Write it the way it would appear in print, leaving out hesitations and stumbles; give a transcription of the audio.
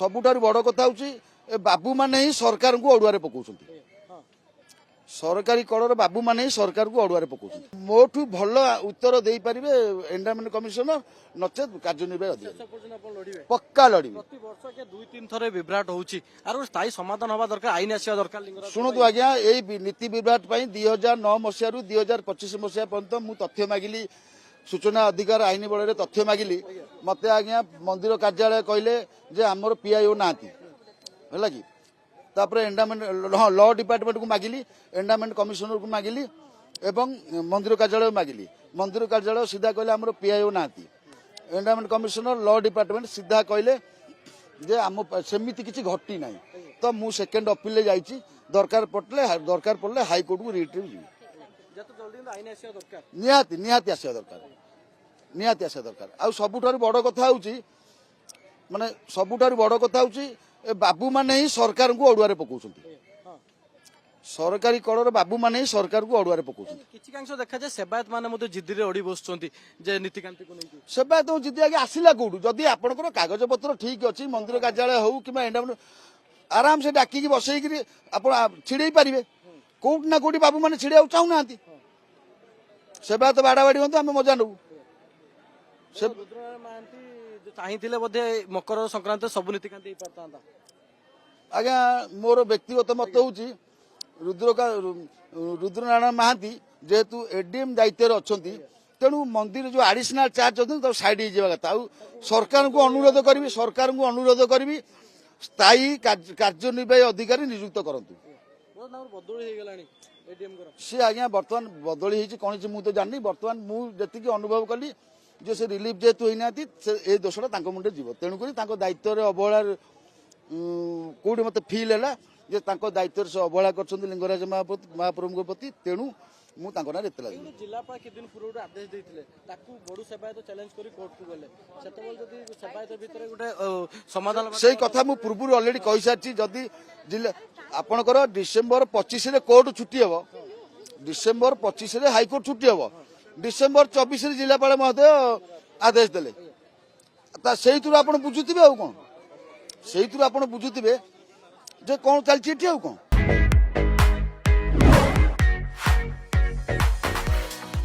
सबुठारु बड़ कथा हूँ बाबू माने ही सरकार को अड़ुआरे पकाउछन्ति सरकारी कलर बाबू माने ही सरकार को अड़ुआरे पकाउछन्ति मोठू भल उत्तर दे पारिबे एंडोमेंट कमिशनर नचेत कार्यनिर्वाही अधिकारी पक्का लड़ी प्रति वर्ष के 2-3 थरे विभ्राट होउची आरो स्थायी समाधान होबा दरकार आईन आसीबा दरकार लिंगराज शुणु आज्ञा यही नीति विभ्राट 2009 मसीह 2025 मसीहा पर्यंत मु तथ्य मागिली सूचना अधिकार आईन बल तथ्य मागिली मत आज्ञा मंदिर कार्यालय कहले जे आमर पीआईओ नाती है कि तापर एंडामेंट लॉ डिपार्टमेंट को मागिली एंडामेंट कमिशनर को मागिली एवं मंदिर कार्यालय मागिली मंदिर कार्यालय सीधा कहले आमर पीआईओ नाती एंडामेंट कमिशनर लॉ डिपार्टमेंट सीधा कहले जे आम सेमिति किछि घटी नाही तो मु सेकंड अपील जाइछि दरकार पड़ले हाईकोर्ट को रिट्रीव जी निहाती निहाती आसिया दरकार आ सबुठारु बड़ कथा हूँ माने सबुठारु बड़ कथा हूँ बाबू माने ही सरकार को अड़ुआरे पकाउछन्ति सरकारी कलर बाबू माने ही सरकार को अड़ुआरे पकाउछन्ति किछि कांश देखा जाय सेवायत माने मते जिद्दी रे अड़ी बसचंती जे नीतिकांति को नै सेवायत जिद्दी आगे आसिला कोडू जदि आपनकर कागज पत्र ठीक अछि मंदिर कार्यालय हो कि एंडामेंट आराम से डाकी बसैकरी आप छिड़े पारिबे कोट ना कोटी बाबू माने छिड़ाउ चाहू नांती सेवायत बाड़ा बाड़ी होंतो आमे मजा नबू से रुद्रनारायण महांती चाहिथिले बोधे मकर संक्रांति सब नीतिकांति हे परतांता आज्ञा मोर व्यक्तिगत मत हूँ रुद्रनारायण महांती जेहेतु एडीएम दायित्व अच्छी तेणु मंदिर जो एडिशनल चार्ज अच्छे साइड कथा सरकार को अनुरोध करी स्थायी कार्यनिर्वाही अधिकारी नियुक्त करंतु सी आज्ञा बर्तमान बदली होती कौन मुझे तो जानी बर्तमान मुझे अनुभव कली जे से रिलीफ जेहेतु होना ए दोषटा मुंडे जीव तेणुक दायित्व अवहेला कौटी मत फिल है जे दायित्व से अवहेला कर लिंगराज महाप्रभु प्रति तेणु मुझे एत लगे जिलापाल कि दिन पूर्व आदेश देते बड़ सेवायत चैलेंज कर कोर्ट को गले सेवायत भितर गोटे समाधान से कथा मु पूर्व अलरेडी कही सारी जदि जिला आपणकर डिसेम्बर 25 कोर्ट छुट्टी हम डिसेम्बर 25 हाईकोर्ट छुट्टी हम डिसेम्बर 24 जिलापाल महोदय आदेश देले से आप बुझुवे आ कौन से आप बुझुवे जे कौन चलती कौन